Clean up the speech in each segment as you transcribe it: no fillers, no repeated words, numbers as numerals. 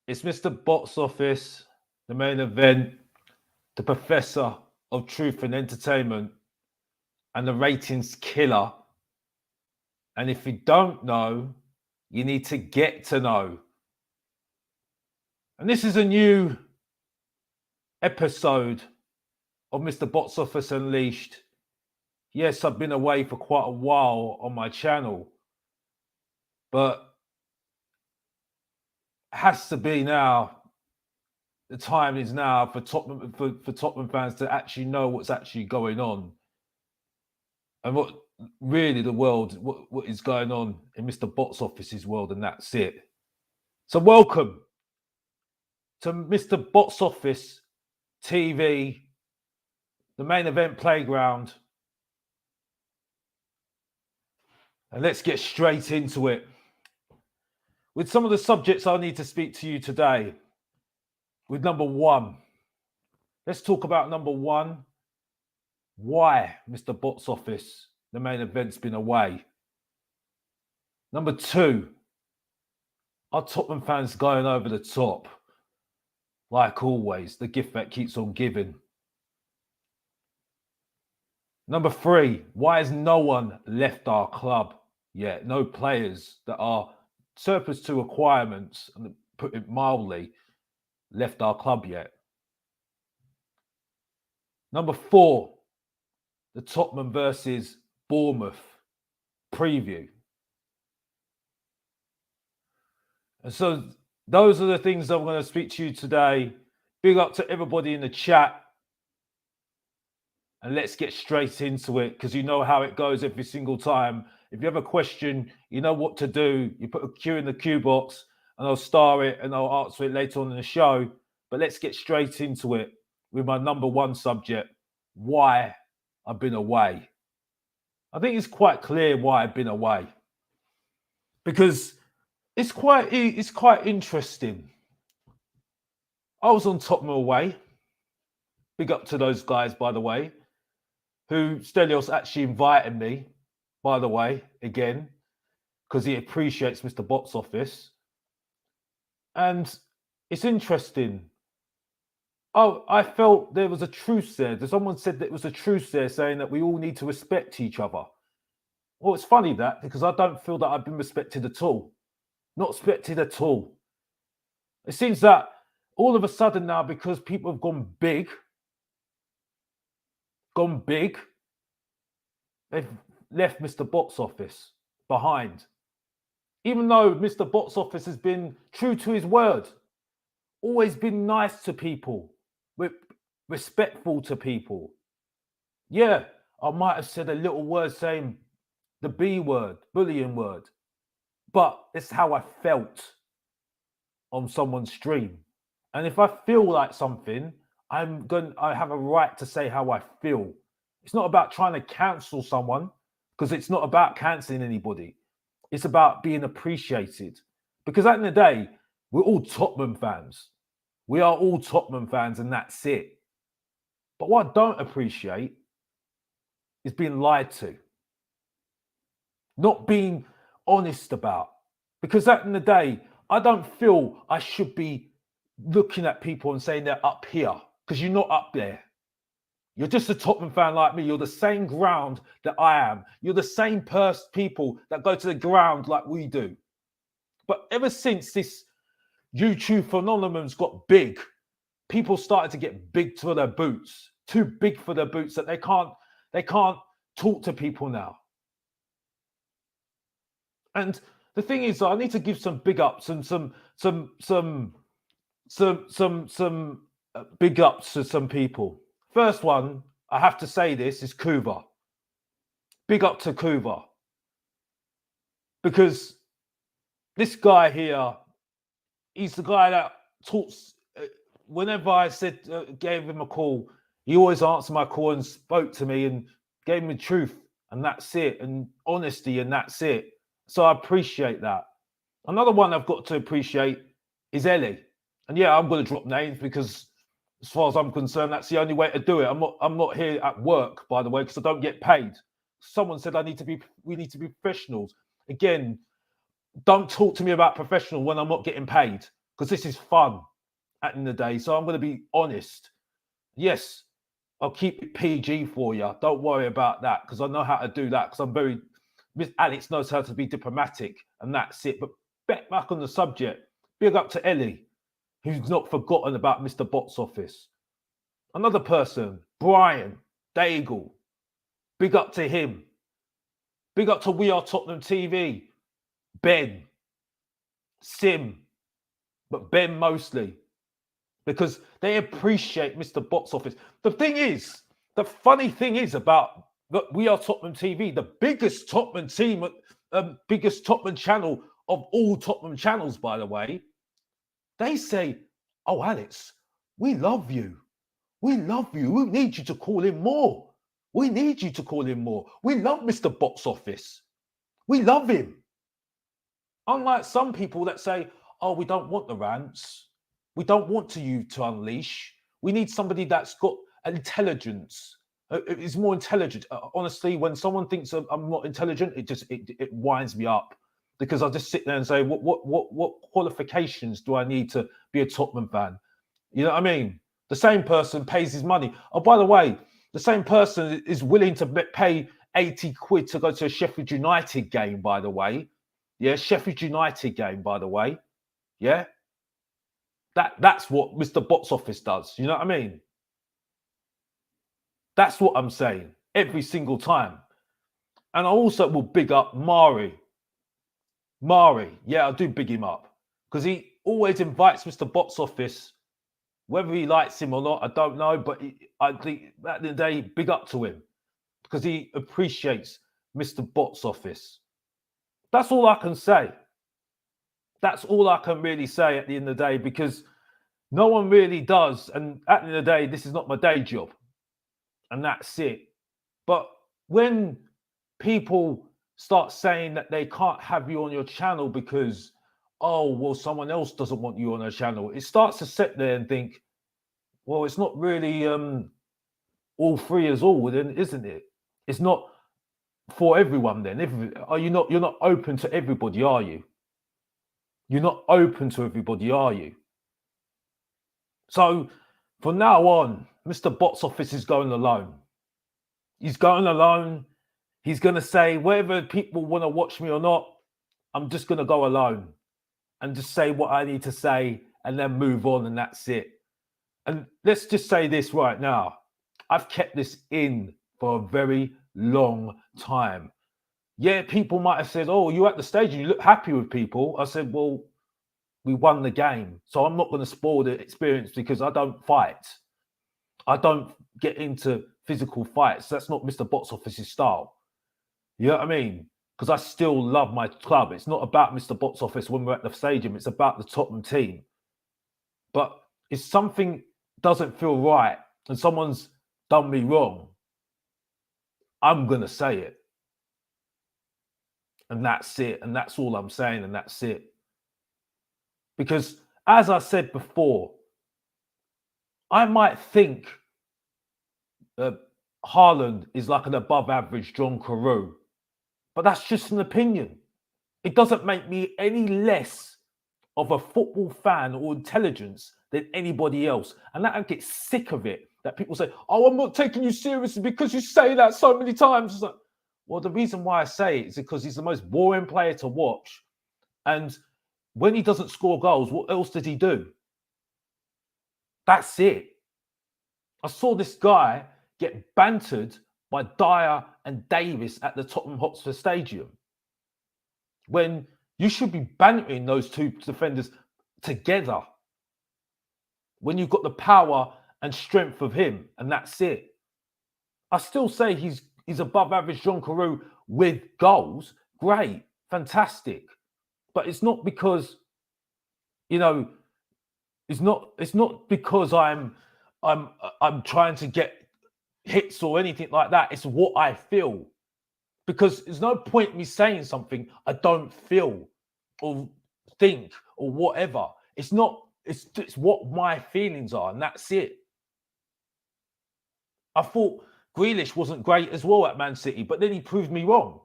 It's Mr. Box Office, the main event, the professor of truth and entertainment, and the ratings killer. And if you don't know, you need to get to know. And this is a new episode of Mr. Box Office Unleashed. Yes, I've been away for quite a while on my channel, but it has to be now. The time is now for Tottenham fans to actually know what's actually going on and what really the world, what is going on in Mr. Box Office's world, and that's it. So welcome to Mr. Box Office TV, the main event playground. And let's get straight into it with some of the subjects I need to speak to you today. With number one, let's talk about number one. Why Mr. Box Office, the main event's been away. Number two, are Tottenham fans going over the top? Like always, the gift that keeps on giving. Number three, why has no one left our club yet? No players that are surplus to requirements, and put it mildly, left our club yet. Number four, the Tottenham versus Bournemouth preview. And so those are the things I'm going to speak to you today. Big up to everybody in the chat. And let's get straight into it, because you know how it goes every single time. If you have a question, you know what to do. You put a Q in the Q box and I'll star it and I'll answer it later on in the show. But let's get straight into it with my number one subject, why I've been away. I think it's quite clear why I've been away, because it's quite interesting. I was on Tottenham away. Big up to those guys, by the way, who Stelios actually invited me, by the way, again, because he appreciates Mr. Box Office. And it's interesting. Oh, I felt there was a truce there. Someone said that it was a truce there, saying that we all need to respect each other. Well, it's funny that, because I don't feel that I've been respected at all. Not respected at all. It seems that all of a sudden now, because people have gone big, they've left Mr. Box Office behind. Even though Mr. Box Office has been true to his word, always been nice to people, respectful to people. Yeah, I might have said a little word saying the B word, bullying word, but it's how I felt on someone's stream. And if I feel like something, I have a right to say how I feel. It's not about trying to cancel someone, because it's not about cancelling anybody. It's about being appreciated. Because at the end of the day, we're all Tottenham fans. We are all Tottenham fans, and that's it. But what I don't appreciate is being lied to. Not being honest about. Because at the end of the day, I don't feel I should be looking at people and saying they're up here, because you're not up there. You're just a Tottenham fan like me. You're the same ground that I am. You're the same people that go to the ground like we do. But ever since this YouTube phenomenon's got big, people started to get big for their boots. Too big for their boots, that they can't talk to people now. And the thing is, I need to give some big ups and some big ups to some people. First one, I have to say this, is Kuva. Big up to Kuva. Because this guy here, he's the guy that talks. Whenever I gave him a call, he always answered my call and spoke to me and gave me the truth, and that's it, and honesty, and that's it. So I appreciate that. Another one I've got to appreciate is Ellie. And yeah, I'm going to drop names, because as far as I'm concerned, that's the only way to do it. I'm not here at work, by the way, because I don't get paid. Someone said we need to be professionals. Again, don't talk to me about professional when I'm not getting paid. because this is fun at the end of the day. So I'm going to be honest. Yes, I'll keep it PG for you. Don't worry about that, because I know how to do that, because I'm very... Miss Alex knows how to be diplomatic, and that's it. But back on the subject, big up to Ellie, who's not forgotten about Mr. Box Office. Another person, Brian Daigle, big up to him. Big up to We Are Tottenham TV, Ben, Sim, but Ben mostly, because they appreciate Mr. Box Office. The thing is, the funny thing is about We Are Tottenham TV, the biggest Tottenham team, biggest Tottenham channel of all Tottenham channels, by the way, they say, "Oh, Alex, we love you. We love you. We need you to call in more. We need you to call in more. We love Mr. Box Office. We love him." Unlike some people that say, "Oh, we don't want the rants. We don't want you to unleash. We need somebody that's got intelligence. Is more intelligent." Honestly, when someone thinks I'm not intelligent, it winds me up, because I just sit there and say, what qualifications do I need to be a Tottenham fan? You know what I mean? The same person pays his money. Oh, by the way, the same person is willing to pay 80 quid to go to a Sheffield United game, by the way. Yeah, Sheffield United game, by the way. Yeah. That's what Mr. Box Office does. You know what I mean? That's what I'm saying every single time. And I also will big up Mari. Mari, yeah, I do big him up, because he always invites Mr. Box Office. Whether he likes him or not, I don't know. But I think at the end of the day, big up to him, because he appreciates Mr. Box Office. That's all I can say. That's all I can really say at the end of the day, because no one really does. And at the end of the day, this is not my day job. And that's it. But when people start saying that they can't have you on your channel because, oh, well, someone else doesn't want you on their channel, it starts to sit there and think, well, it's not really all free as all, then, isn't it? It's not for everyone then. Are you not? You're not open to everybody, are you? You're not open to everybody, are you? So from now on, Mr. Box Office is going alone. He's going alone. He's going to say, whether people want to watch me or not, I'm just going to go alone and just say what I need to say and then move on, and that's it. And let's just say this right now. I've kept this in for a very long time. Yeah, people might have said, oh, you're at the stage and you look happy with people. I said, well, we won the game. So I'm not going to spoil the experience, because I don't fight. I don't get into physical fights. That's not Mr. Box Office's style. You know what I mean? Because I still love my club. It's not about Mr. Box Office when we're at the stadium. It's about the Tottenham team. But if something doesn't feel right and someone's done me wrong, I'm going to say it. And that's it. And that's all I'm saying. And that's it. Because as I said before, I might think Haaland is like an above average John Carew. But that's just an opinion. It doesn't make me any less of a football fan or intelligence than anybody else. And I get sick of it, that people say, oh, I'm not taking you seriously because you say that so many times. It's like, well, the reason why I say it is because he's the most boring player to watch. And when he doesn't score goals, what else does he do? That's it. I saw this guy get bantered by Dyer and Davis at the Tottenham Hotspur Stadium, when you should be bantering those two defenders together, when you've got the power and strength of him, and that's it. I still say he's above average John Carew with goals. Great, fantastic. But it's not because, you know, it's not because I'm trying to get hits or anything like that. It's what I feel. Because there's no point me saying something I don't feel or think or whatever. It's what my feelings are, and that's it. I thought Grealish wasn't great as well at Man City, but then he proved me wrong.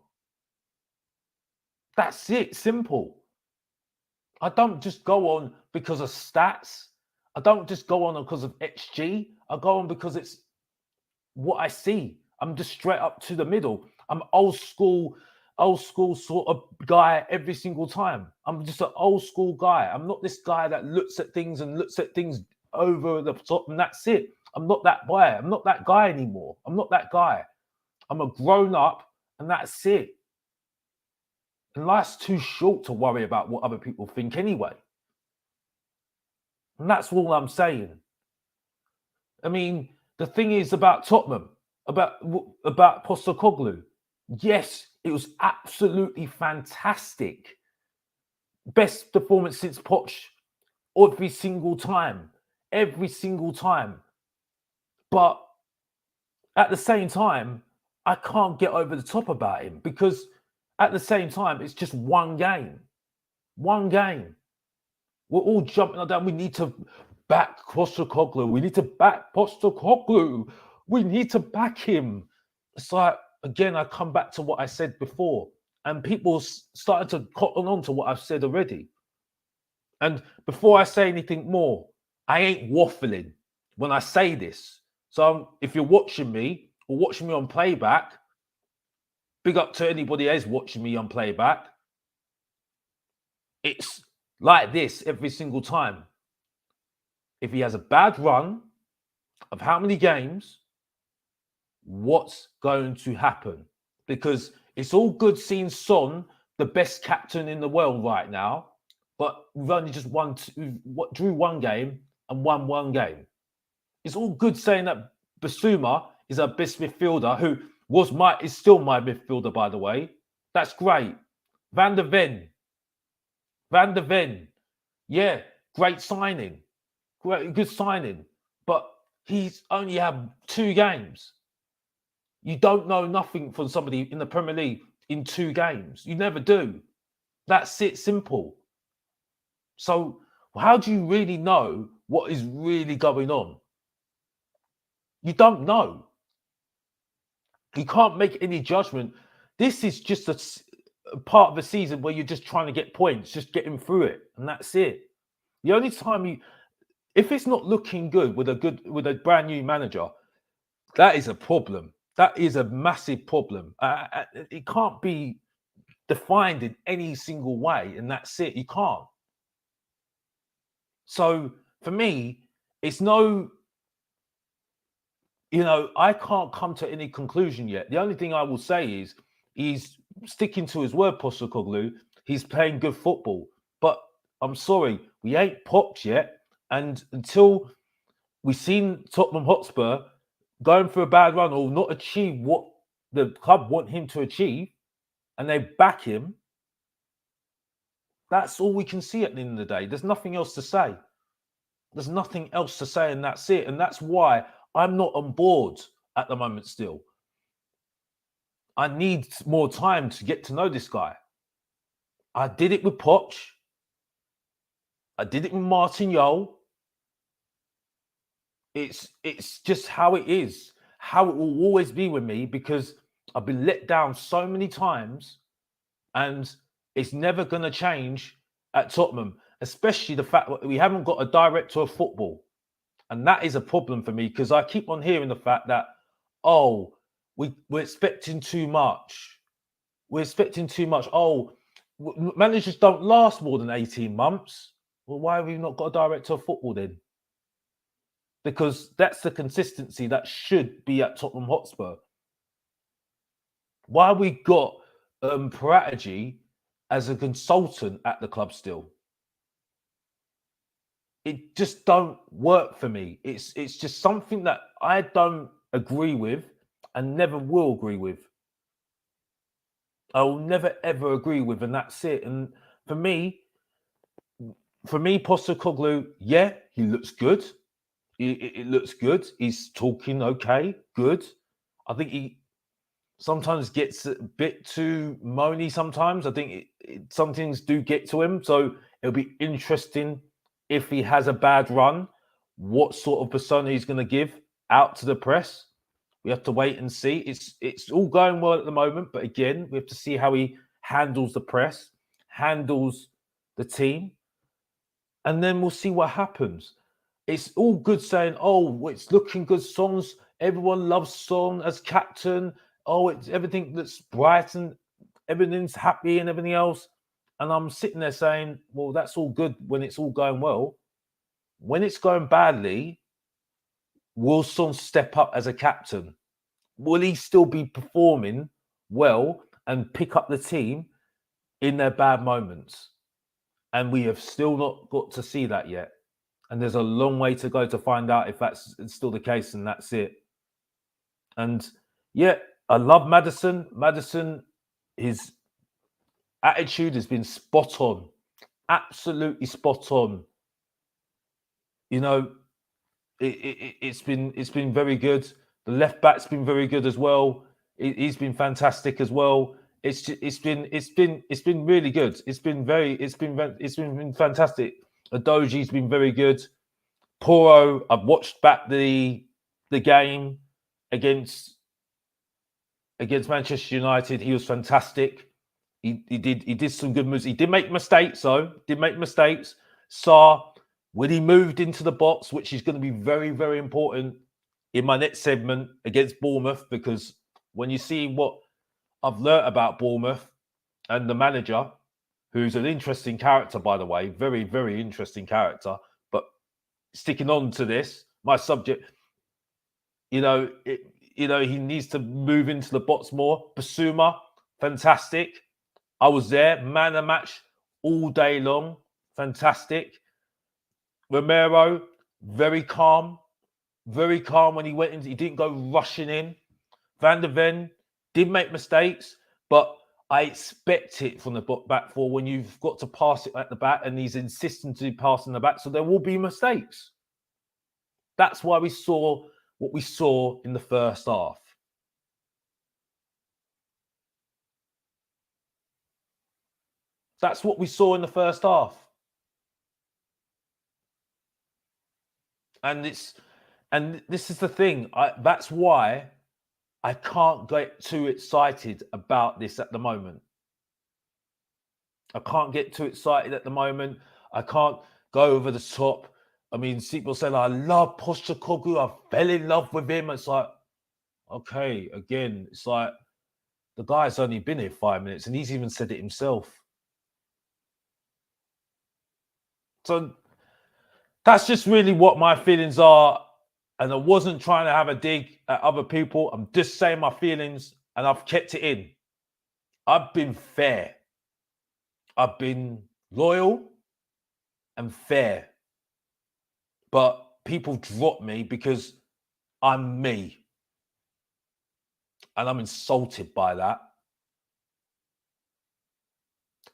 That's it, simple. I don't just go on because of stats. I don't just go on because of XG. I go on because it's what I see. I'm just straight up to the middle. I'm old school sort of guy every single time. I'm just an old school guy. I'm not this guy that looks at things over the top and that's it. I'm not that guy. I'm not that guy anymore. I'm not that guy. I'm a grown up and that's it. And life's too short to worry about what other people think anyway. And that's all I'm saying. I mean, the thing is about Tottenham, about Postecoglou. Yes, it was absolutely fantastic. Best performance since Poch every single time. Every single time. But at the same time, I can't get over the top about him because at the same time, it's just one game. One game. We're all jumping on that. We need to back Postecoglou. We need to back Postecoglou. We need to back him. It's like, again, I come back to what I said before, and people started to cotton on to what I've said already. And before I say anything more, I ain't waffling when I say this. So if you're watching me or watching me on playback, big up to anybody else watching me on playback. It's like this every single time. If he has a bad run of how many games, what's going to happen? Because it's all good seeing Son, the best captain in the world right now, but we've only just drew one game and won one game. It's all good saying that Basuma is our best midfielder, who is still my midfielder, by the way. That's great. Van der Ven, yeah, great signing. Good signing, but he's only had 2 games. You don't know nothing from somebody in the Premier League in 2 games. You never do. That's it, simple. So how do you really know what is really going on? You don't know. You can't make any judgment. This is just a part of the season where you're just trying to get points, just getting through it, and that's it. The only time if it's not looking good with a brand new manager, that is a problem. That is a massive problem. It can't be defined in any single way, and that's it. You can't. So for me, it's no. I can't come to any conclusion yet. The only thing I will say is he's sticking to his word, Postecoglou. He's playing good football, but I'm sorry, we ain't popped yet, and until we've seen Tottenham Hotspur going for a bad run or not achieve what the club want him to achieve, and they back him, that's all we can see at the end of the day. There's nothing else to say. There's nothing else to say, and that's it. And that's why I'm not on board at the moment still. I need more time to get to know this guy. I did it with Poch. I did it with Martin Yole. It's just how it is, how it will always be with me, because I've been let down so many times, and it's never going to change at Tottenham, especially the fact that we haven't got a director of football. And that is a problem for me, because I keep on hearing the fact that, we're expecting too much. We're expecting too much. Managers don't last more than 18 months. Well, why have we not got a director of football then? Because that's the consistency that should be at Tottenham Hotspur. Why have we got Parategy as a consultant at the club still? It just don't work for me. It's just something that I don't agree with and never will agree with. I will never ever agree with, and that's it. And for me, Postecoglou, yeah, he looks good. It looks good. He's talking okay, good. I think he sometimes gets a bit too moany sometimes. I think some things do get to him. So it'll be interesting if he has a bad run, what sort of persona he's going to give out to the press. We have to wait and see. It's all going well at the moment, but again, we have to see how he handles the press, handles the team. and then we'll see what happens. It's all good saying, "Oh, it's looking good." Songs, everyone loves Son as captain. Oh, it's everything that's bright and everything's happy and everything else. And I'm sitting there saying, "Well, that's all good when it's all going well. When it's going badly, will Son step up as a captain? Will he still be performing well and pick up the team in their bad moments?" And we have still not got to see that yet. And there's a long way to go to find out if that's still the case, and that's it. And yeah, I love Maddison. Maddison, his attitude has been spot on, absolutely spot on. You know, it's been very good. The left back's been very good as well. He's been fantastic as well. It's been really good. It's been fantastic. Adoji's been very good. Poro, I've watched back the game against Manchester United. He was fantastic. He did some good moves. He did make mistakes though. Did make mistakes. Sarr, when he moved into the box, which is going to be very, very important in my next segment against Bournemouth, because when you see what I've learnt about Bournemouth and the manager, who's an interesting character, by the way, very, very interesting character. But sticking on to this, my subject, he needs to move into the box more. Basuma, fantastic. I was there, man of match all day long, fantastic. Romero, very calm when he went in. He didn't go rushing in. Van der Ven did make mistakes, but I expect it from the back four when you've got to pass it at the back, and he's insisting to pass in the back, so there will be mistakes. That's why we saw what we saw in the first half. That's what we saw in the first half. And this is the thing. That's why I can't get too excited about this at the moment. I can't get too excited at the moment. I can't go over the top. I mean, people say, I love Postecoglou. I fell in love with him. It's like, okay, again, it's like the guy's only been here 5 minutes, and he's even said it himself. So that's just really what my feelings are. And I wasn't trying to have a dig at other people. I'm just saying my feelings, and I've kept it in. I've been fair. I've been loyal and fair. But people drop me because I'm me. And I'm insulted by that.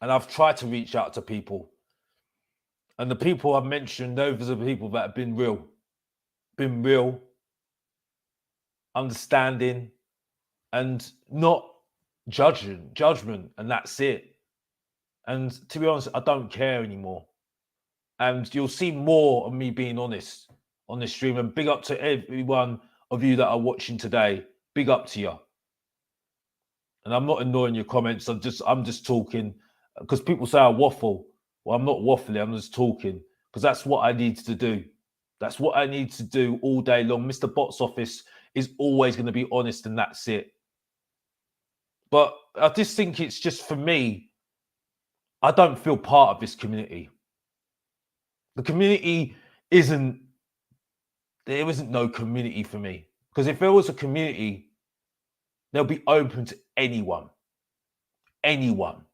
And I've tried to reach out to people. And the people I've mentioned, those are the people that have been real, understanding, and not judgment, and that's it. And to be honest, I don't care anymore. And you'll see more of me being honest on this stream. And big up to every one of you that are watching today. Big up to you. And I'm not ignoring your comments. I'm just talking because people say I waffle. Well, I'm not waffling. I'm just talking because that's what I need to do. That's what I need to do all day long. Mr. Box Office is always going to be honest, and that's it. But I just think it's just for me, I don't feel part of this community. The community there isn't no community for me. Because if there was a community, they'll be open to anyone. Anyone.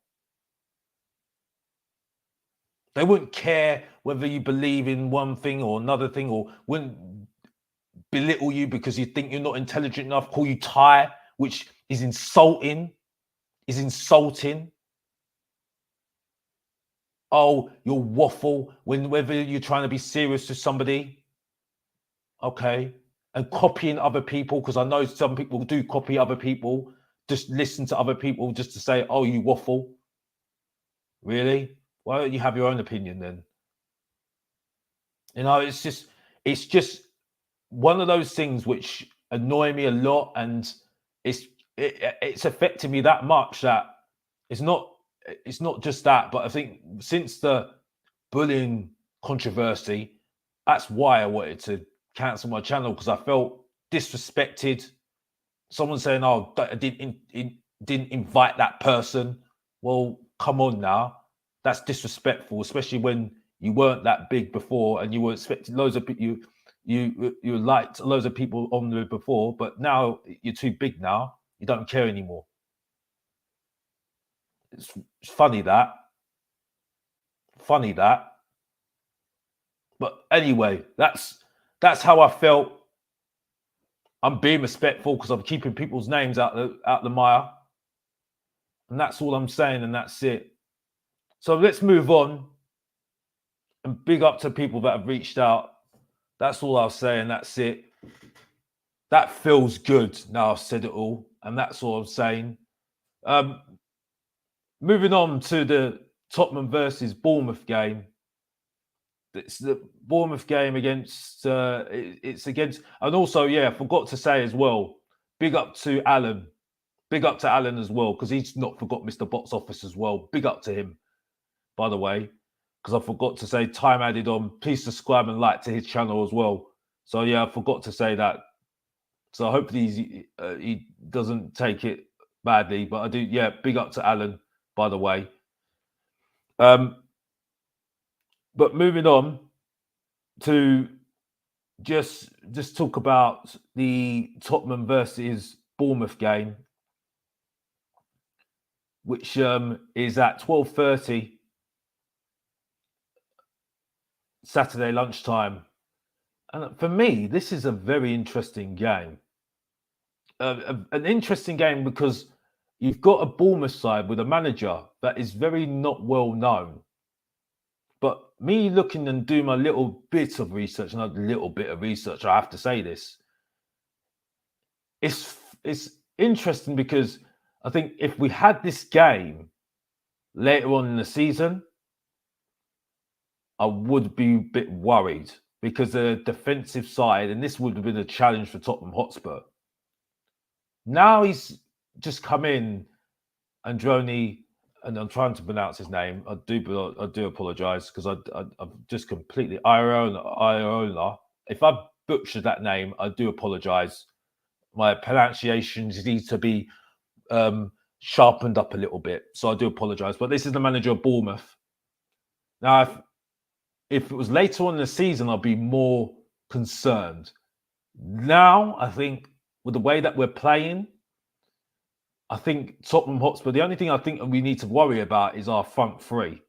They wouldn't care whether you believe in one thing or another thing, or wouldn't belittle you because you think you're not intelligent enough, call you Thai, which is insulting. Oh, you'll waffle whether you're trying to be serious to somebody. Okay. And copying other people, because I know some people do copy other people, just listen to other people just to say, oh, you waffle. Really? Why don't you have your own opinion then? You know, it's just one of those things which annoy me a lot, and it's affected me that much that it's not just that, but I think since the bullying controversy. That's why I wanted to cancel my channel, because I felt disrespected. Someone saying, "Oh, I didn't invite that person." Well, come on now, that's disrespectful, especially when you weren't that big before and you were expecting loads of people. You liked loads of people on there before, but now you're too big. Now you don't care anymore. It's funny that. But anyway, that's how I felt. I'm being respectful because I'm keeping people's names out the mire, and that's all I'm saying, and that's it. So let's move on, and big up to people that have reached out. That's all I'll say, and that's it. That feels good. Now I've said it all, and that's all I'm saying. Moving on to the Tottenham versus Bournemouth game. It's the Bournemouth game against. It's against, and also, I forgot to say as well. Big up to Alan. Big up to Alan as well, because he's not forgot Mr. Box Office as well. Big up to him, by the way, because I forgot to say time added on. Please subscribe and like to his channel as well. So I forgot to say that. So hopefully he doesn't take it badly, but I do. Yeah, big up to Alan, by the way. But moving on to just talk about the Tottenham versus Bournemouth game, which is at 12:30 Saturday lunchtime. And for me, this is a very interesting game. An interesting game because you've got a Bournemouth side with a manager that is very not well known. But me looking and doing my little bit of research, I have to say this. It's interesting because I think if we had this game later on in the season, I would be a bit worried because the defensive side, and this would have been a challenge for Tottenham Hotspur. Now he's just come in, Androni, and I'm trying to pronounce his name. I do apologize because I've just completely Iola. If I butchered that name, I do apologize. My pronunciations need to be sharpened up a little bit, so I do apologize. But this is the manager of Bournemouth. Now, if it was later on in the season, I'd be more concerned. Now, I think with the way that we're playing, I think Tottenham Hotspur, the only thing I think we need to worry about is our front three.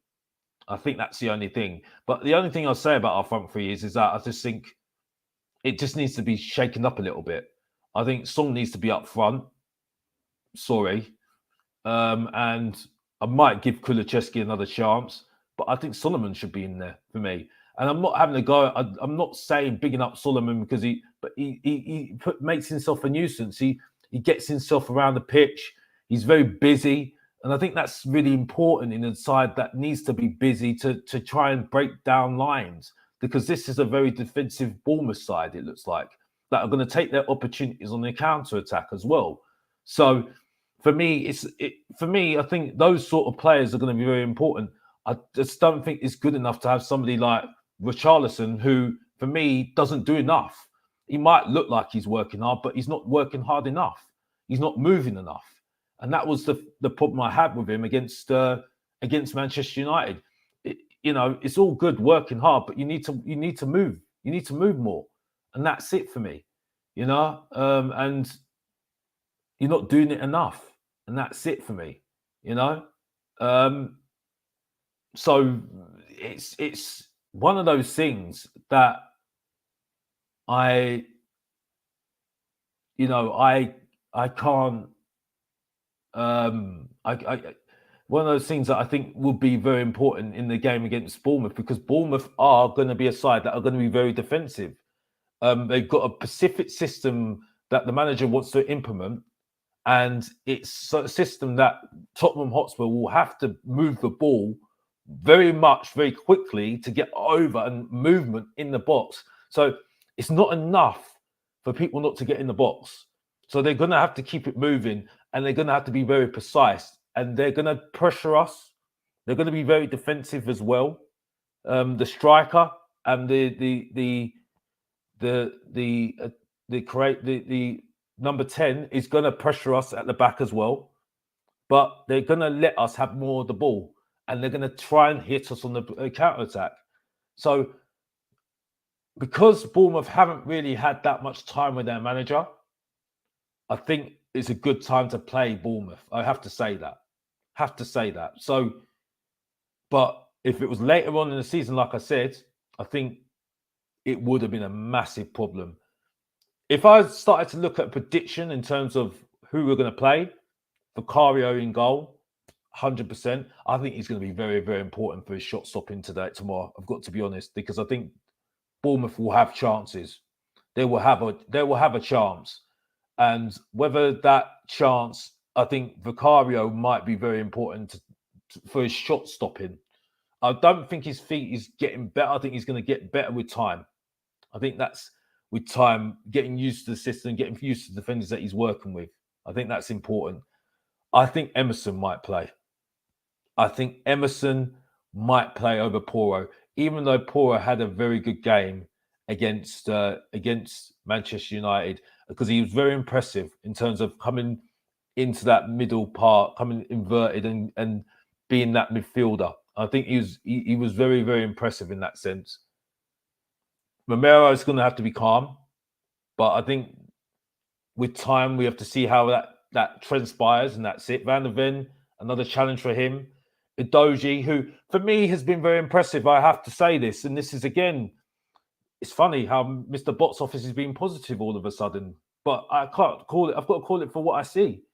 I think that's the only thing. But the only thing I'll say about our front three is that I just think it just needs to be shaken up a little bit. I think Song needs to be up front. Sorry. And I might give Kulusevski another chance, but I think Solomon should be in there for me. And I'm not having a go. I'm not saying bigging up Solomon because he makes himself a nuisance. He gets himself around the pitch. He's very busy. And I think that's really important in a side that needs to be busy to try and break down lines, because this is a very defensive Bournemouth side, it looks like, that are going to take their opportunities on the counter-attack as well. So for me, I think those sort of players are going to be very important. I just don't think it's good enough to have somebody like Richarlison, who, for me, doesn't do enough. He might look like he's working hard, but he's not working hard enough. He's not moving enough. And that was the problem I had with him against Manchester United. It's all good working hard, but you need to move. You need to move more, and that's it for me. And you're not doing it enough, and that's it for me. So it's one of those things that I can't. One of those things that I think will be very important in the game against Bournemouth, because Bournemouth are going to be a side that are going to be very defensive. They've got a specific system that the manager wants to implement, and it's a system that Tottenham Hotspur will have to move the ball very quickly to get over and movement in the box. So it's not enough for people not to get in the box. So they're going to have to keep it moving, and they're going to have to be very precise, and they're going to pressure us. They're going to be very defensive as well. the striker and the number 10 is going to pressure us at the back as well, but they're going to let us have more of the ball and they're going to try and hit us on the counter attack. So because Bournemouth haven't really had that much time with their manager, I think it's a good time to play Bournemouth. I have to say that. So, but if it was later on in the season, like I said, I think it would have been a massive problem. If I started to look at prediction in terms of who we're going to play, Vicario in goal, 100%. I think he's going to be very, very important for his shot stopping tomorrow. I've got to be honest, because I think Bournemouth will have chances. They will have a chance, and whether that chance, I think Vicario might be very important for his shot stopping. I don't think his feet is getting better. I think he's going to get better with time. I think that's with time, getting used to the system, getting used to the defenders that he's working with. I think that's important. I think Emerson might play. I think Emerson might play over Porro, even though Porro had a very good game against Manchester United, because he was very impressive in terms of coming into that middle part, coming inverted and being that midfielder. I think he was very, very impressive in that sense. Romero is going to have to be calm, but I think with time we have to see how that transpires, and that's it. Van der Ven, another challenge for him. Udogie, who for me has been very impressive. I have to say this, and this is again, it's funny how Mr. Box Office is being positive all of a sudden, but I can't call it. I've got to call it for what I see.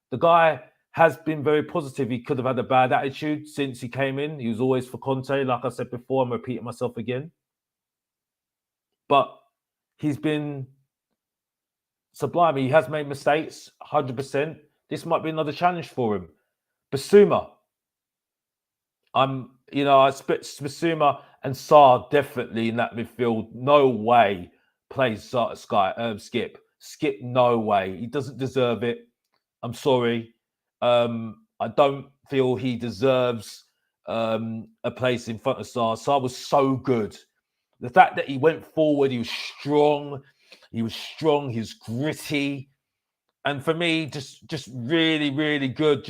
The guy has been very positive. He could have had a bad attitude since he came in. He was always for Conte, like I said before. I'm repeating myself again, but he's been sublime. He has made mistakes, 100%. This might be another challenge for him. Basuma. I expect Basuma and Sarr definitely in that midfield. No way plays Skip. Skip, no way. He doesn't deserve it. I'm sorry. I don't feel he deserves a place in front of Sarr. Sarr was so good. The fact that he went forward, he was strong. He was gritty. And for me, just really, really good.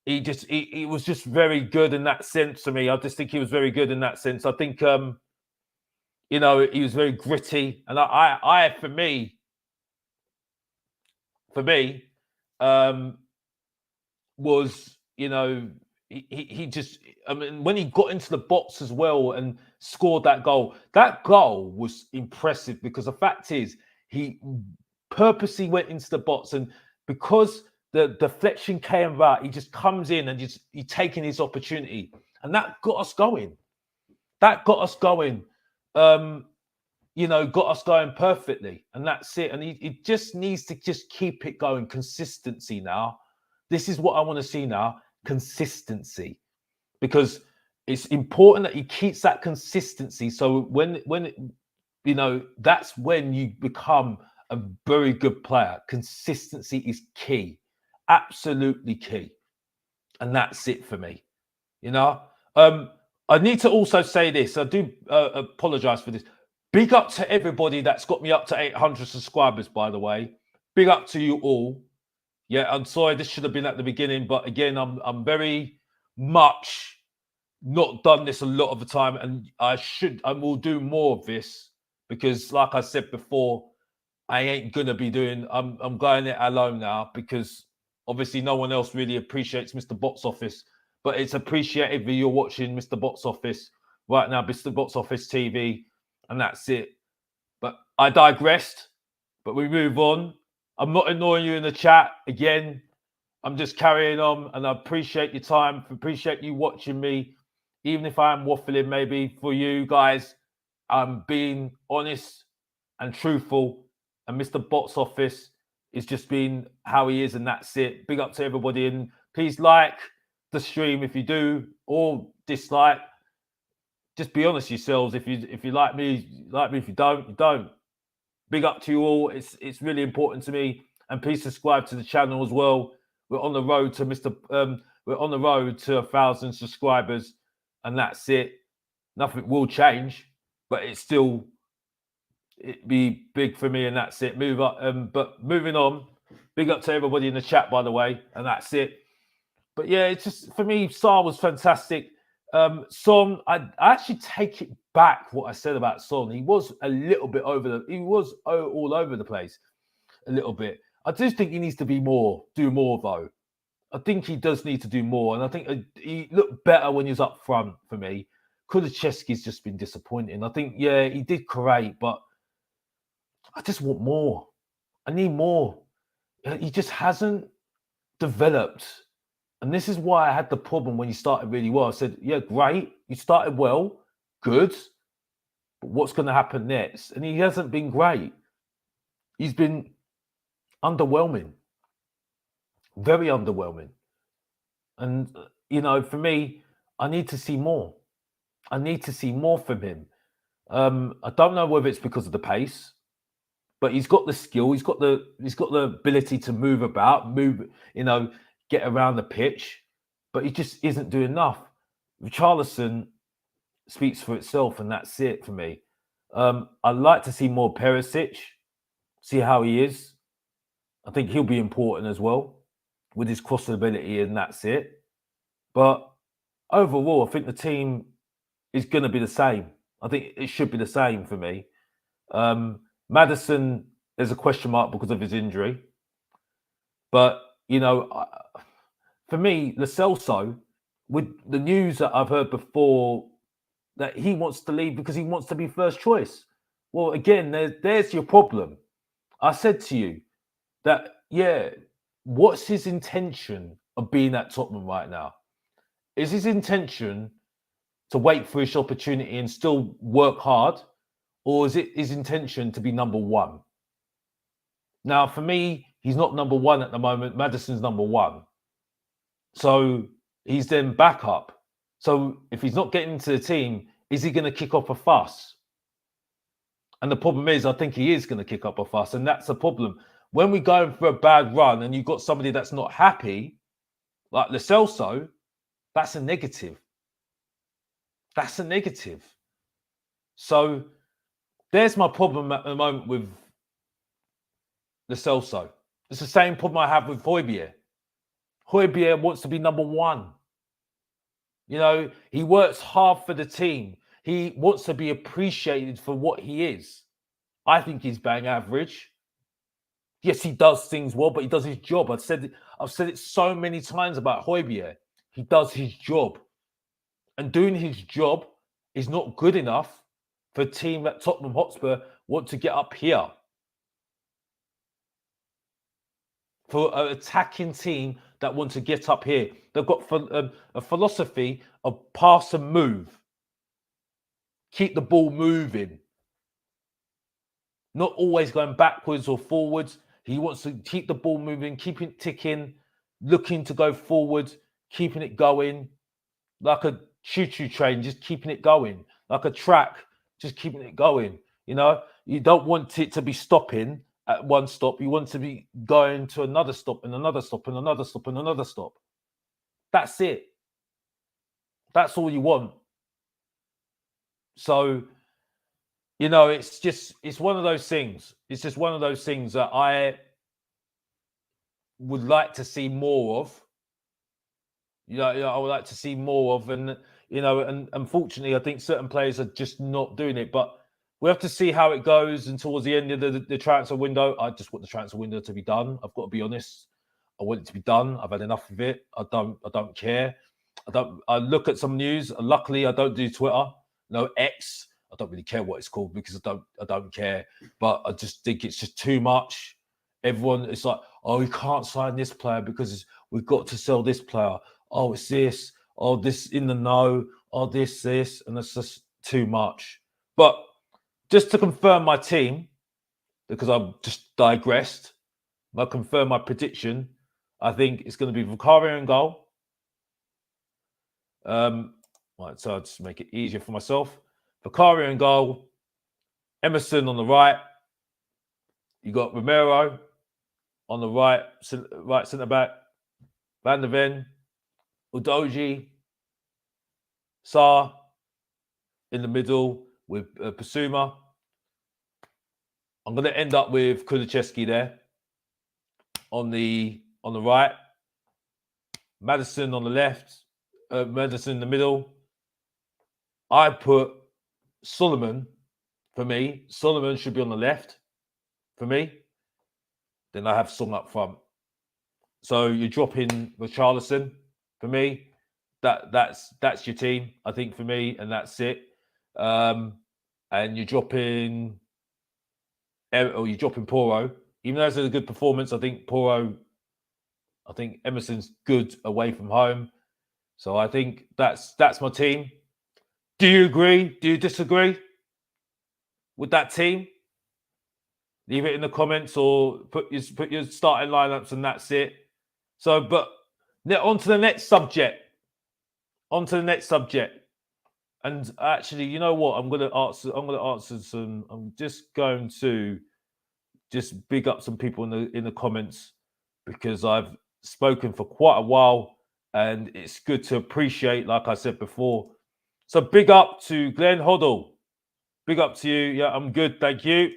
He was just very good in that sense to me. I just think he was very good in that sense. I think, he was very gritty. And I for me, was, he just, I mean, when he got into the box as well and scored that goal was impressive, because the fact is he purposely went into the box, and because the deflection came about, he just comes in and he's taking his opportunity, and that got us going. Got us going perfectly, and that's it. And he just needs to just keep it going. Consistency now. This is what I want to see now. Consistency, because it's important that he keeps that consistency. So when that's when you become a very good player. Consistency is key, absolutely key, and that's it for me. I need to also say this. I do apologize for this. Big up to everybody that's got me up to 800 subscribers, by the way. Big up to you all. Yeah, I'm sorry, this should have been at the beginning, but again, I'm very much not done this a lot of the time, and I will do more of this, because like I said before, I ain't gonna be doing, I'm going it alone now, because obviously no one else really appreciates Mr. Box Office, but it's appreciated if you're watching Mr. Box Office right now, Mr. Box Office TV, and that's it. But I digressed, but we move on. I'm not ignoring you in the chat again. I'm just carrying on, and I appreciate your time. Appreciate you watching me, even if I am waffling. Maybe for you guys, I'm being honest and truthful. And Mr. Box Office is just being how he is, and that's it. Big up to everybody, and please like the stream if you do, or dislike. Just be honest yourselves. If you like me, like me. If you don't, you don't. Big up to you all. It's really important to me. And please subscribe to the channel as well. We're on the road to we're on the road to 1,000 subscribers, and that's it. Nothing will change, but it'd be big for me, and that's it. Move up, but moving on. Big up to everybody in the chat, by the way, and that's it. But yeah, it's just for me. Sarr was fantastic. Son, I actually take it back what I said about Son. He was a little bit he was all over the place a little bit. I just think he needs to do more though. I think he does need to do more, and I think he looked better when he was up front for me. Kulusevski's just been disappointing. I think, yeah, he did great, but I just want more. I need more. He just hasn't developed. And this is why I had the problem when you started really well. I said, yeah, great. You started well, good. But what's going to happen next? And he hasn't been great. He's been underwhelming. Very underwhelming. And, for me, I need to see more. I need to see more from him. I don't know whether it's because of the pace, but he's got the skill. He's got the ability to move about, get around the pitch, but he just isn't doing enough. Richarlison speaks for itself, and that's it for me. I'd like to see more Perisic, see how he is. I think he'll be important as well with his cross ability, and that's it. But overall, I think the team is going to be the same. I think it should be the same for me. Maddison, there's a question mark because of his injury. But, for me, Lo Celso, with the news that I've heard before, that he wants to leave because he wants to be first choice. Well, again, there's your problem. I said to you that, yeah, what's his intention of being at Tottenham right now? Is his intention to wait for his opportunity and still work hard? Or is it his intention to be number one? Now, for me, he's not number one at the moment. Maddison's number one. So he's then backup. So if he's not getting into the team, is he going to kick up a fuss? And the problem is, I think he is going to kick up a fuss. And that's the problem. When we're going for a bad run and you've got somebody that's not happy, like Lo Celso, that's a negative. That's a negative. So there's my problem at the moment with Lo Celso. It's the same problem I have with Højbjerg. Højbjerg wants to be number one. He works hard for the team. He wants to be appreciated for what he is. I think he's bang average. Yes, he does things well, but he does his job. I've said it so many times about Højbjerg. He does his job. And doing his job is not good enough for a team like Tottenham Hotspur want to get up here. For an attacking team that want to get up here. They've got a philosophy of pass and move. Keep the ball moving. Not always going backwards or forwards. He wants to keep the ball moving, keep it ticking, looking to go forward, keeping it going. Like a choo-choo train, just keeping it going. Like a track, just keeping it going. You don't want it to be stopping at one stop. You want to be going to another stop and another stop and another stop and another stop. That's it. That's all you want. So, it's one of those things. It's just one of those things that I would like to see more of. I would like to see more of, and unfortunately, I think certain players are just not doing it. But we have to see how it goes. And towards the end of the transfer window, I just want the transfer window to be done. I've got to be honest. I want it to be done. I've had enough of it. I don't care. I look at some news. Luckily, I don't do Twitter. No, X. I don't really care what it's called because I don't care. But I just think it's just too much. Everyone, it's like, oh, we can't sign this player because we've got to sell this player. Oh, it's this. Oh, this in the know. Oh, this, and it's just too much. But just to confirm my team, because I've just digressed, I'll confirm my prediction. I think it's going to be Vicario in goal. Right, so I'll just make it easier for myself. Vicario in goal. Emerson on the right. You got Romero on the right centre back. Van der Ven, Udogie, Sarr, in the middle with Basuma. I'm going to end up with Kulicheski there on the right. Madison on the left. Madison in the middle. I put Solomon for me. Solomon should be on the left for me. Then I have Song up front. So you're dropping Richarlison for me. That's your team, I think, for me, and that's it. And you're dropping Poro. Even though it's a good performance, I think Emerson's good away from home. So I think that's my team. Do you agree? Do you disagree with that team? Leave it in the comments or put your starting lineups, and that's it. So, but now on to the next subject. And actually, you know what? I'm going to answer some. I'm just going to big up some people in the comments, because I've spoken for quite a while, and it's good to appreciate, like I said before. So big up to Glenn Hoddle. Big up to you. Yeah, I'm good. Thank you.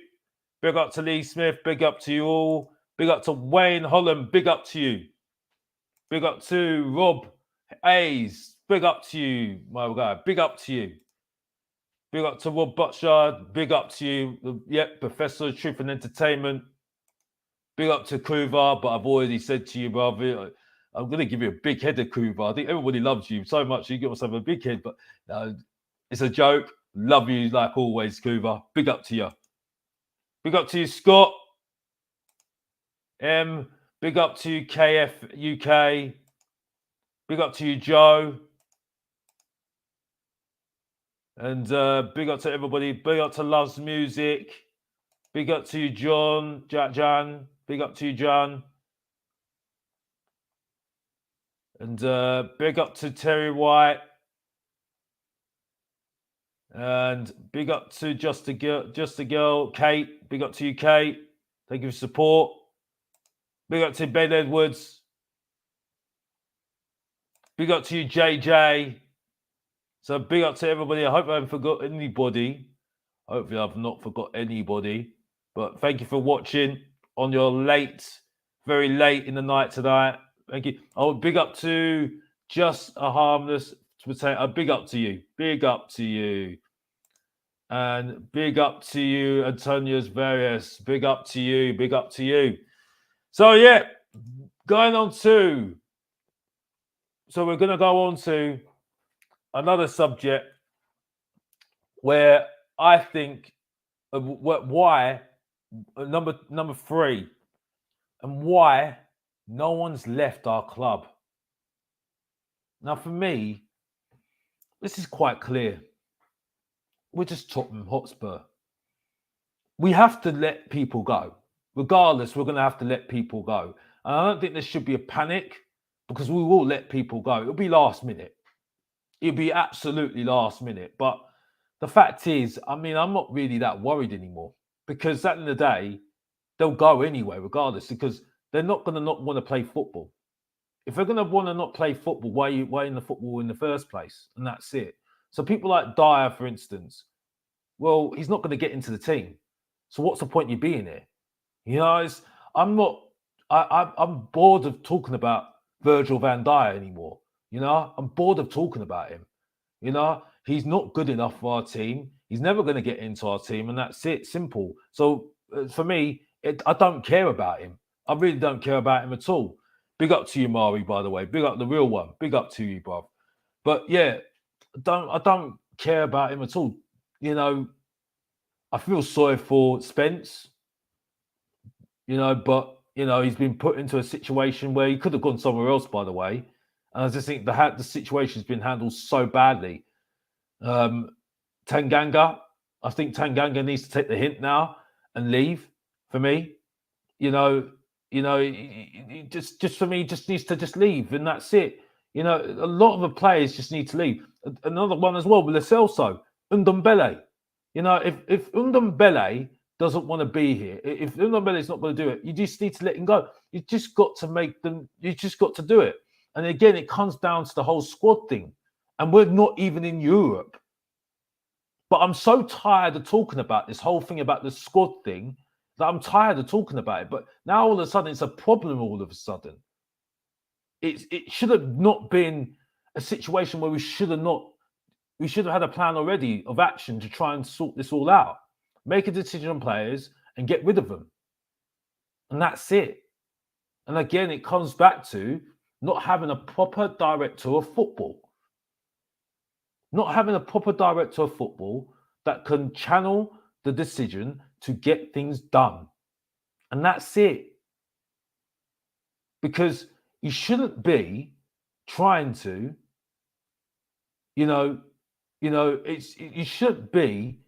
Big up to Lee Smith. Big up to you all. Big up to Wayne Holland. Big up to you. Big up to Rob Hayes. Big up to you, my guy. Big up to you. Big up to Rob Butchard. Big up to you. Yep, Professor of Truth and Entertainment. Big up to Kuva, but I've already said to you, brother, I'm going to give you a big head of Kuva. I think everybody loves you so much. You get yourself a big head, but it's a joke. Love you like always, Kuva. Big up to you. Big up to you, Scott. Big up to you, KF UK. Big up to you, Joe. And big up to everybody. Big up to Loves Music. Big up to you, John. Jan. Big up to you, John. And big up to Terry White. And big up to Just a Girl, Kate. Big up to you, Kate. Thank you for support. Big up to Ben Edwards. Big up to you, JJ. So big up to everybody. I hope I haven't forgot anybody. Hopefully I've not forgot anybody. But thank you for watching on your very late in the night tonight. Thank you. Oh, big up to Just a Harmless Potato. Big up to you. Big up to you. And big up to you, Antonius Various. Big up to you. Big up to you. So, yeah, going on to... So we're going to go on to another subject where I think why number 3, and why no one's left our club. Now, for me, this is quite clear. We're just Tottenham Hotspur. We have to let people go. Regardless, we're going to have to let people go. And I don't think there should be a panic, because we will let people go. It'll be last minute. It'll be absolutely last minute. But the fact is, I mean, I'm not really that worried anymore, because at the end of the day, they'll go anyway, regardless, because they're not going to not want to play football. If they're going to want to not play football, why in the football in the first place? And that's it. So people like Dyer, for instance, well, he's not going to get into the team. So what's the point you being here? You know, I'm bored of talking about Virgil van Dijk anymore. You know, I'm bored of talking about him. You know, he's not good enough for our team. He's never going to get into our team, and that's it. Simple. So for me, I don't care about him. I really don't care about him at all. Big up to you, Mari, by the way. Big up the real one. Big up to you, bruv. But yeah, I don't care about him at all. You know, I feel sorry for Spence. You know, but you know, he's been put into a situation where he could have gone somewhere else, by the way. And I just think the situation's been handled so badly. Tanganga, I think Tanganga needs to take the hint now and leave. For me, he just for me just needs to just leave, and that's it. You know, a lot of the players just need to leave. Another one as well with Lo Celso, Ndombele. You know, if Ndombele doesn't want to be here, if Ndombele is not going to do it, you just need to let him go. You just got to make them. You just got to do it. And again, it comes down to the whole squad thing, and we're not even in Europe. But I'm so tired of talking about this whole thing about the squad thing that I'm tired of talking about it. But now all of a sudden it's a problem. All of a sudden, it should have not been a situation where we should have had a plan already of action to try and sort this all out, make a decision on players and get rid of them, and that's it. And again, it comes back to not having a proper director of football. Not having a proper director of football that can channel the decision to get things done. And that's it. Because you shouldn't be trying to, you shouldn't be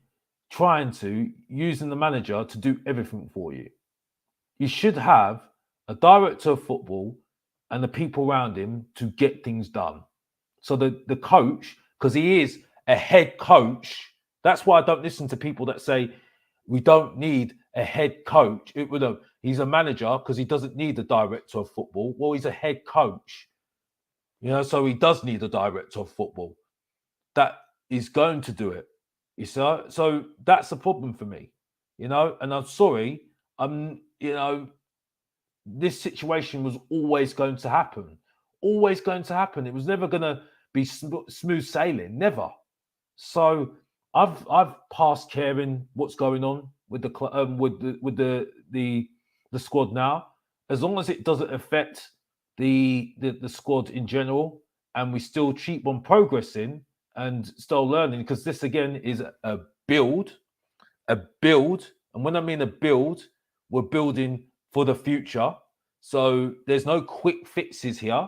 trying to using the manager to do everything for you. You should have a director of football and the people around him to get things done. So the coach, because he is a head coach, that's why I don't listen to people that say we don't need a head coach. He's a manager because he doesn't need a director of football. Well, he's a head coach, so he does need a director of football that is going to do it. So that's the problem for me, and I'm sorry, this situation was always going to happen. Always going to happen. It was never going to be smooth sailing. Never. So I've passed caring what's going on with the squad now. As long as it doesn't affect the squad in general, and we still keep on progressing and still learning, because this again is a build. And when I mean a build, we're building for the future. So there's no quick fixes here.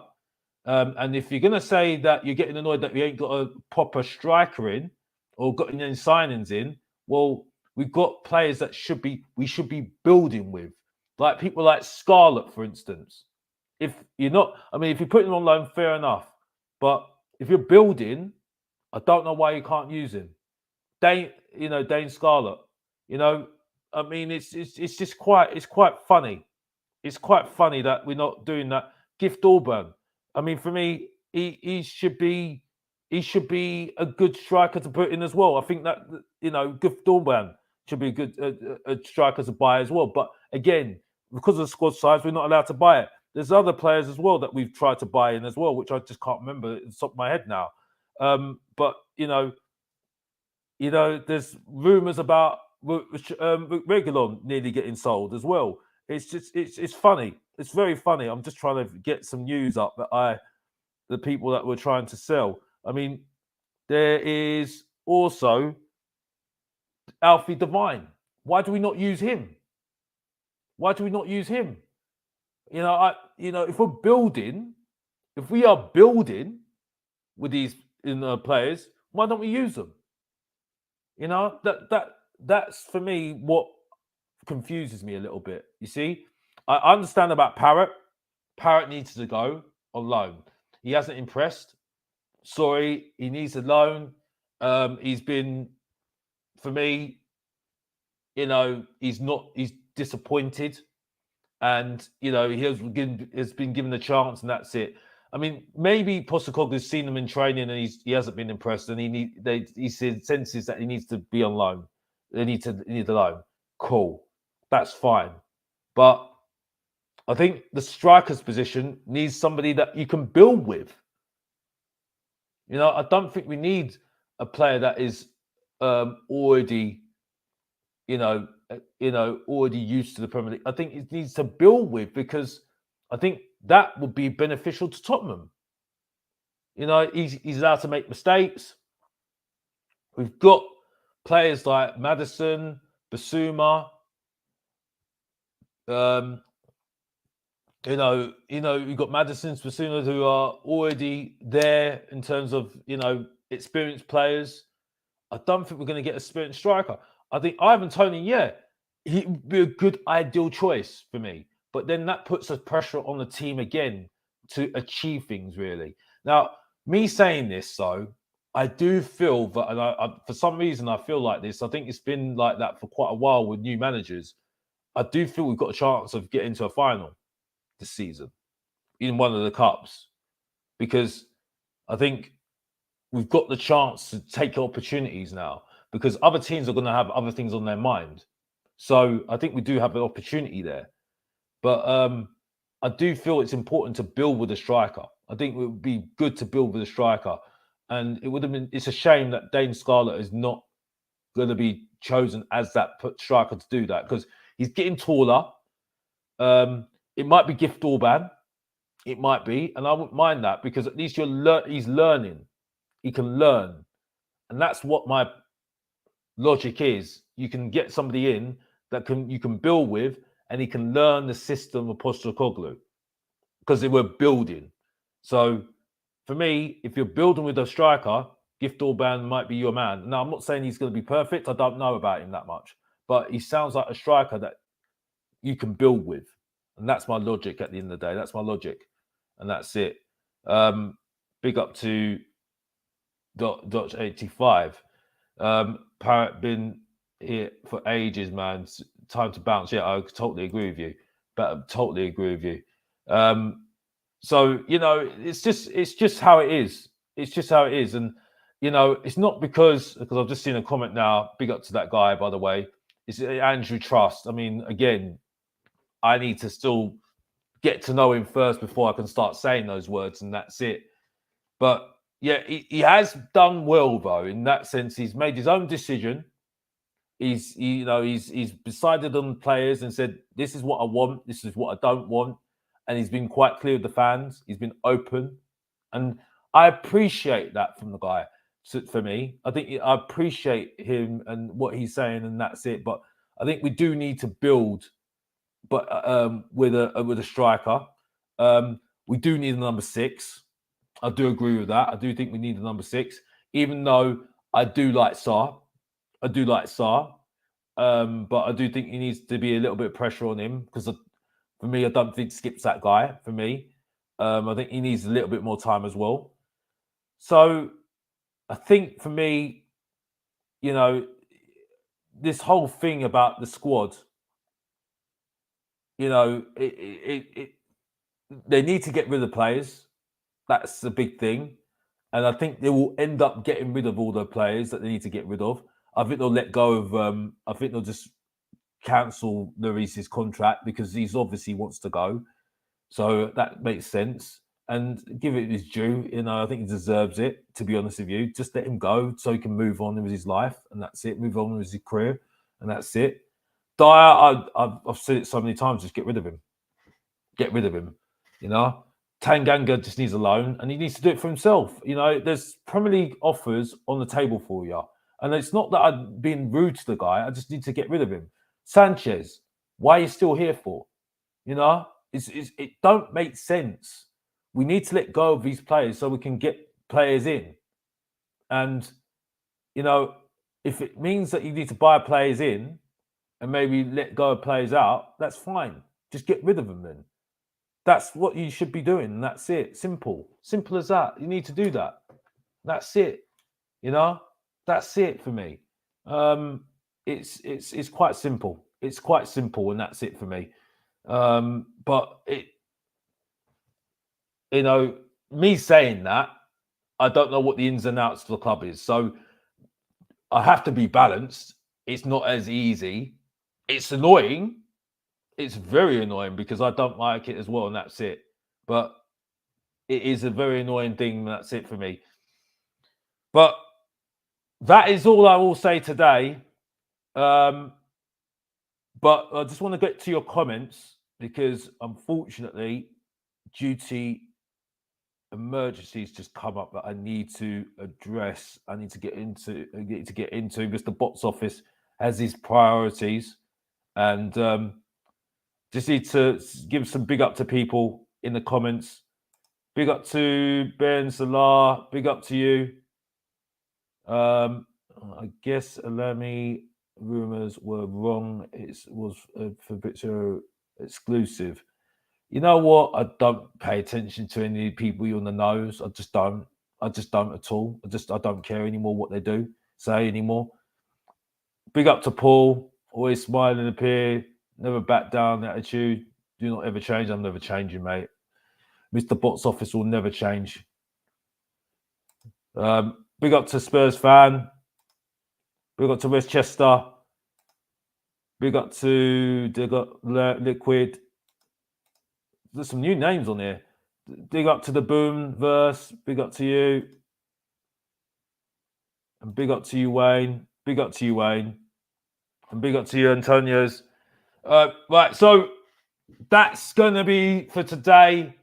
And if you're going to say that you're getting annoyed that we ain't got a proper striker in or got any signings in, well, we've got players that we should be building with, like people like Scarlett, for instance. If you're not, if you're putting him on loan, fair enough. But if you're building, I don't know why you can't use him. Dane Scarlett. It's just quite funny. It's quite funny that we're not doing that. Gift Auburn. For me, he should be a good striker to put in as well. I think that Gift Auburn should be a good a striker to buy as well. But again, because of the squad size, we're not allowed to buy it. There's other players as well that we've tried to buy in as well, which I just can't remember at the top of my head now. But there's rumours about Regulon nearly getting sold as well. It's funny. It's very funny. I'm just trying to get some news up that the people that we're trying to sell. There is also Alfie Devine. Why do we not use him? If we are building with these players, why don't we use them? That's for me what confuses me a little bit. You see, I understand about Parrott. Parrott needs to go on loan. He hasn't impressed. Sorry, he needs a loan. He's been, for me, he's disappointed, and he has been given a chance, and that's it. Maybe Postecoglou's seen him in training and he hasn't been impressed, and he senses that he needs to be on loan. They need a loan. Cool, that's fine. But I think the striker's position needs somebody that you can build with. I don't think we need a player that is already, already used to the Premier League. I think it needs to build with, because I think that would be beneficial to Tottenham. He's allowed to make mistakes. We've got players like Maddison, Basuma. You've got Maddison, Basuma, who are already there in terms of experienced players. I don't think we're going to get an experienced striker. I think Ivan Toney, he would be a good ideal choice for me. But then that puts a pressure on the team again to achieve things, really. Now, me saying this, though, I do feel that, and for some reason, I feel like this. I think it's been like that for quite a while with new managers. I do feel we've got a chance of getting to a final this season in one of the cups, because I think we've got the chance to take opportunities now. because other teams are going to have other things on their mind. So I think we do have an opportunity there. But I do feel it's important to build with a striker. I think it would be good to build with a striker. And it would have been, it's a shame that Dane Scarlett is not going to be chosen as that striker to do that, because he's getting taller. It might be Gift Orban. It might be. And I wouldn't mind that, because at least he's learning. He can learn. And that's what my logic is. You can get somebody in that you can build with, and he can learn the system of Postecoglou, because they were building. So for me, if you're building with a striker, Gift Orban might be your man. Now, I'm not saying he's going to be perfect. I don't know about him that much, but he sounds like a striker that you can build with. And that's my logic at the end of the day. That's my logic. And that's it. Big up to Dutch 85. Parrot been here for ages, man. Time to bounce. Yeah, I totally agree with you. But totally agree with you. So, you know, it's just how it is. It's just how it is. And, you know, it's not because I've just seen a comment now. Big up to that guy, by the way. It's Andrew Trust. I mean, again, I need to still get to know him first before I can start saying those words, and that's it. But yeah, he has done well, though, in that sense. He's made his own decision. He's decided on players and said, this is what I want, this is what I don't want. And he's been quite clear with the fans. He's been open. And I appreciate that from the guy. So for me, I think I appreciate him and what he's saying, and that's it. But I think we do need to build, but with a striker. We do need a number 6. I do agree with that. I do think we need a number 6, even though I do like Sarr. I do like Sarr. But I do think he needs to be a little bit of pressure on him, because for me, I don't think Skip's that guy for me. I think he needs a little bit more time as well. So I think for me, you know, this whole thing about the squad, you know, they need to get rid of players. That's the big thing. And I think they will end up getting rid of all the players that they need to get rid of. I think they'll let go of, I think they'll just cancel Lloris's contract, because he's obviously wants to go. So that makes sense. And give it his due. You know, I think he deserves it, to be honest with you. Just let him go so he can move on with his life, and that's it. Move on with his career, and that's it. Dyer, I've said it so many times, just get rid of him. Get rid of him, you know. Tanganga just needs a loan, and he needs to do it for himself. You know, there's Premier League offers on the table for you. And it's not that I'm being rude to the guy. I just need to get rid of him. Sanchez, why are you still here for? You know, it don't make sense. We need to let go of these players so we can get players in. And, you know, if it means that you need to buy players in and maybe let go of players out, that's fine. Just get rid of them then. That's what you should be doing. And that's it. Simple. Simple as that. You need to do that. That's it. You know, that's it for me. It's quite simple. It's quite simple, and that's it for me. But you know, me saying that, I don't know what the ins and outs of the club is. So I have to be balanced. It's not as easy. It's annoying. It's very annoying, because I don't like it as well, and that's it. But it is a very annoying thing, and that's it for me. But that is all I will say today. But I just want to get to your comments, because unfortunately, due to emergencies just come up that I need to address. I need to get into because the box office has these priorities, and just need to give some big up to people in the comments. Big up to Ben Salah. Big up to you. I guess Alemi rumors were wrong. It was a Fabrizio exclusive. You know what? I don't pay attention to any people on the nose. I just don't. I just don't at all. I don't care anymore what they do, say anymore. Big up to Paul. Always smiling appear. Never back down attitude. Do not ever change. I'm never changing, mate. Mr. Box Office will never change. Big up to Spurs fan. Big up to Westchester. Big up to Liquid. There's some new names on here. Big up to the Boom verse. Big up to you. And big up to you, Wayne. Big up to you, Wayne. And big up to you, Antonios. Right, so that's going to be for today.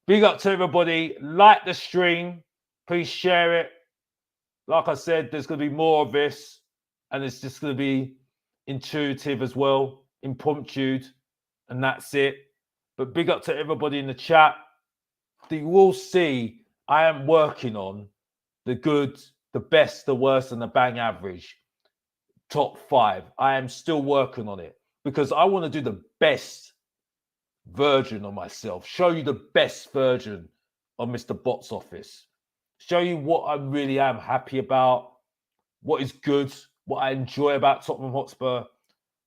Big up to everybody. Like the stream. Please share it. Like I said, there's going to be more of this. And it's just going to be intuitive as well. Impromptu. And that's it. But big up to everybody in the chat. You will see I am working on the good, the best, the worst, and the bang average. Top 5. I am still working on it because I want to do the best version of myself. Show you the best version of Mr. Box Office. Show you what I really am happy about, what is good, what I enjoy about Tottenham Hotspur,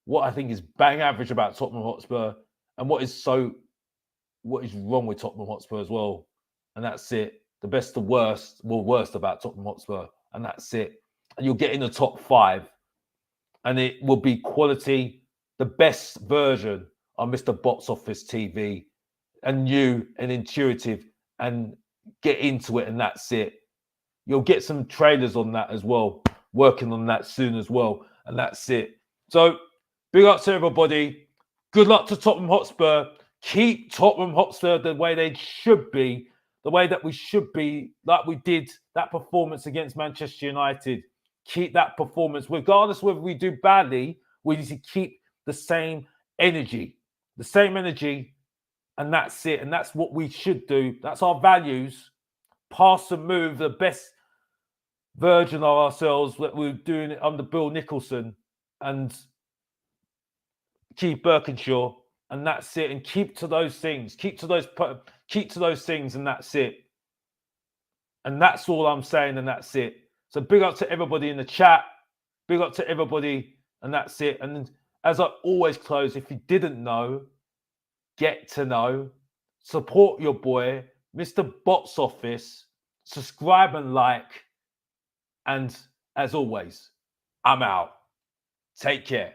what I think is bang average about Tottenham Hotspur, and what is wrong with Tottenham Hotspur as well. And that's it. The best, the worst, worst about Tottenham Hotspur. And that's it. And you'll get in the top 5. And it will be quality, the best version of Mr. Box Office TV. And new and intuitive. And get into it. And that's it. You'll get some trailers on that as well. Working on that soon as well. And that's it. So, big up to everybody. Good luck to Tottenham Hotspur. Keep Tottenham Hotspur the way they should be, the way that we should be, like we did that performance against Manchester United. Keep that performance, regardless whether we do badly. We need to keep the same energy, and that's it. And that's what we should do. That's our values. Pass and move, the best version of ourselves that we're doing it under Bill Nicholson and Keith Birkinshaw. And that's it. And keep to those things. Keep to those things, and that's it. And that's all I'm saying, and that's it. So big up to everybody in the chat. Big up to everybody, and that's it. And as I always close, if you didn't know, get to know. Support your boy, Mr. Box Office. Subscribe and like. And as always, I'm out. Take care.